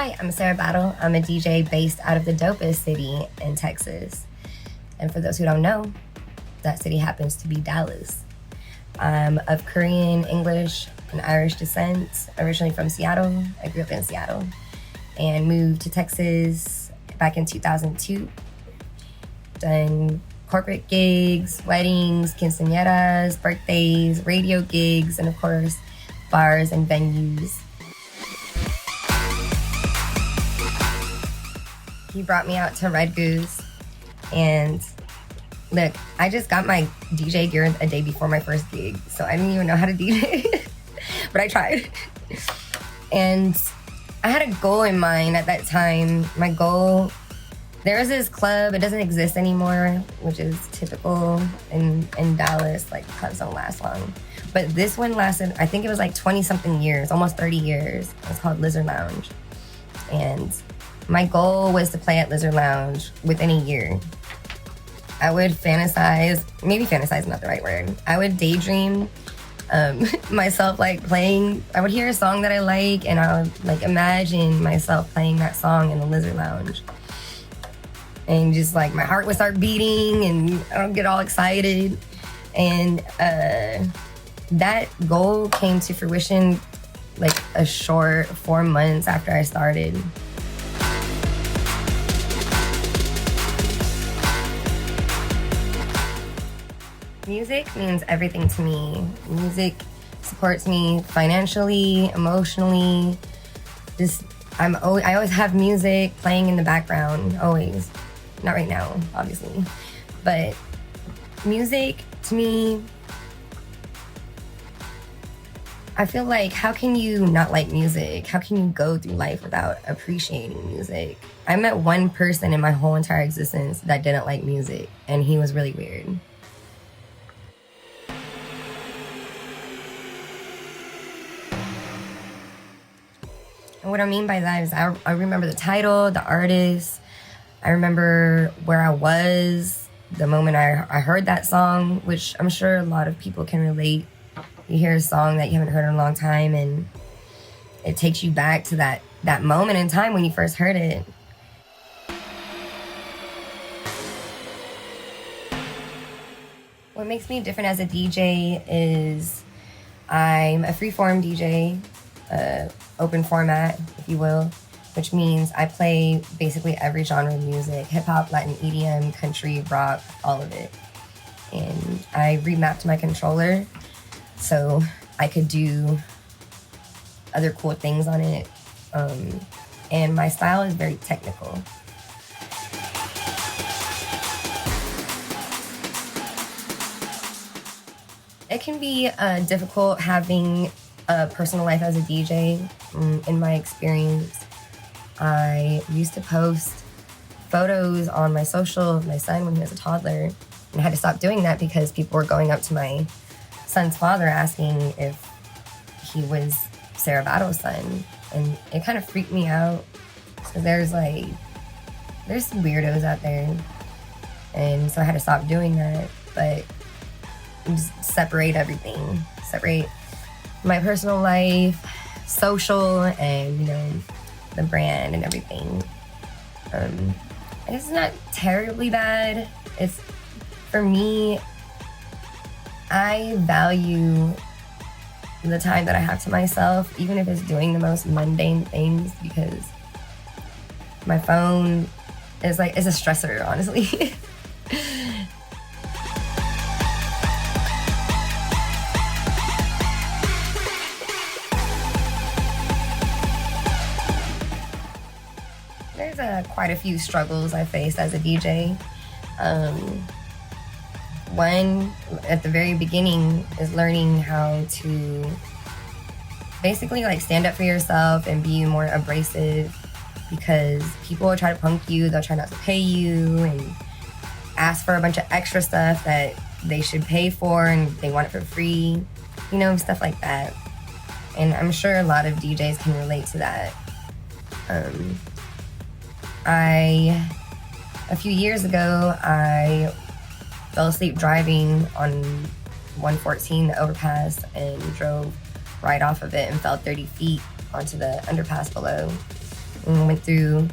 Hi, I'm Sarah Battle. I'm a DJ based out of the dopest city in Texas. And for those who don't know, that city happens to be Dallas. I'm of Korean, English, and Irish descent, originally from Seattle. I grew up in Seattle and moved to Texas back in 2002. Done corporate gigs, weddings, quinceañeras, birthdays, radio gigs, and of course, bars and venues. He brought me out to Red Goose, and look, I just got my DJ gear a day before my first gig, so I didn't even know how to DJ, but I tried. And I had a goal in mind at that time. My goal, there was this club, it doesn't exist anymore, which is typical in Dallas, like clubs don't last long. But this one lasted, I think it was like 20 something years, almost 30 years. It's called Lizard Lounge. And my goal was to play at Lizard Lounge within a year. I would fantasize, maybe fantasize is not the right word. I would daydream myself like playing, I would hear a song that I like and I would like imagine myself playing that song in the Lizard Lounge. And just like my heart would start beating and I would get all excited. And that goal came to fruition like a short 4 months after I started. Music means everything to me. Music supports me financially, emotionally. I always have music playing in the background, always. Not right now, obviously. But music, to me, I feel like, how can you not like music? How can you go through life without appreciating music? I met one person in my whole entire existence that didn't like music, and he was really weird. And what I mean by that is I remember the title, the artist. I remember where I was the moment I heard that song, which I'm sure a lot of people can relate. You hear a song that you haven't heard in a long time and it takes you back to that moment in time when you first heard it. What makes me different as a DJ is I'm a freeform DJ, open format, if you will, which means I play basically every genre of music, hip hop, Latin, EDM, country, rock, all of it. And I remapped my controller so I could do other cool things on it. And my style is very technical. It can be difficult having a personal life as a DJ. In my experience, I used to post photos on my social of my son when he was a toddler, and I had to stop doing that because people were going up to my son's father asking if he was Sarah Battle's son, and it kind of freaked me out. So there's some weirdos out there, and so I had to stop doing that, but just separate everything, separate my personal life, social, and, you know, the brand and everything. It's not terribly bad. It's, for me, I value the time that I have to myself, even if it's doing the most mundane things, because my phone is like, it's a stressor, honestly. There's quite a few struggles I faced as a DJ. One, at the very beginning, is learning how to basically like stand up for yourself and be more abrasive, because people will try to punk you, they'll try not to pay you and ask for a bunch of extra stuff that they should pay for and they want it for free, you know, stuff like that. And I'm sure a lot of DJs can relate to that. A few years ago, I fell asleep driving on 114, the overpass, and drove right off of it and fell 30 feet onto the underpass below. and went through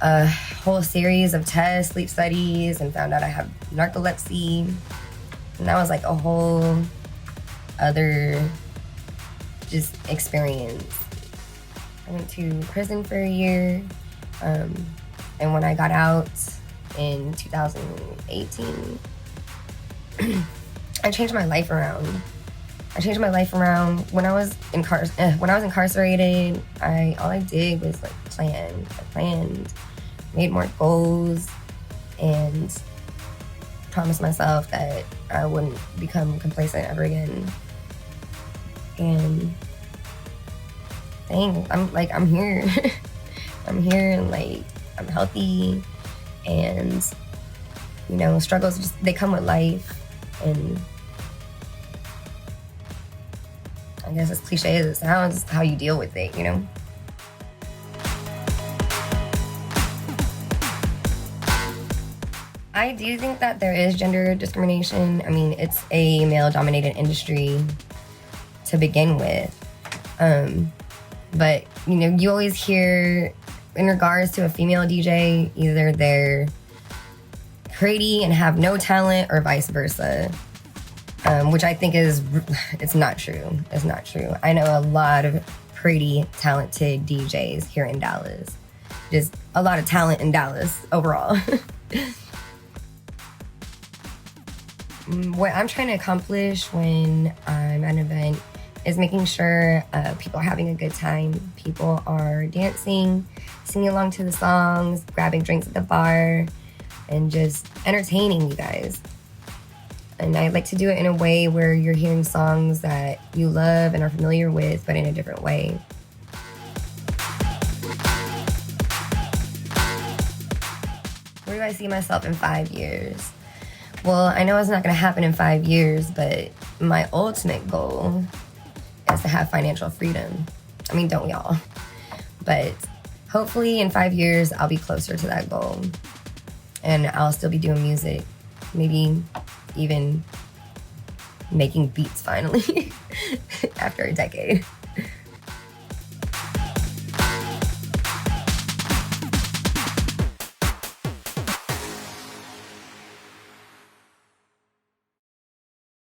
a whole series of tests, sleep studies, and found out I have narcolepsy. And that was like a whole other just experience. I went to prison for a year, and when I got out in 2018, I changed my life around. When I was incarcerated. All I did was like plan. I planned, made more goals, and promised myself that I wouldn't become complacent ever again. And dang, I'm here. I'm here, and like I'm healthy, and you know, struggles they come with life, and I guess as cliche as it sounds, it's how you deal with it, you know? I do think that there is gender discrimination. I mean, it's a male-dominated industry to begin with. But, you know, you always hear in regards to a female DJ, either they're pretty and have no talent or vice versa. Which I think it's not true. It's not true. I know a lot of pretty talented DJs here in Dallas. Just a lot of talent in Dallas overall. What I'm trying to accomplish when I'm at an event is making sure people are having a good time. People are dancing, singing along to the songs, grabbing drinks at the bar, and just entertaining you guys. And I like to do it in a way where you're hearing songs that you love and are familiar with, but in a different way. Where do I see myself in 5 years? Well, I know it's not going to happen in 5 years, but my ultimate goal is to have financial freedom. I mean, don't we all? But hopefully in 5 years, I'll be closer to that goal. And I'll still be doing music. Maybe even making beats finally after a decade.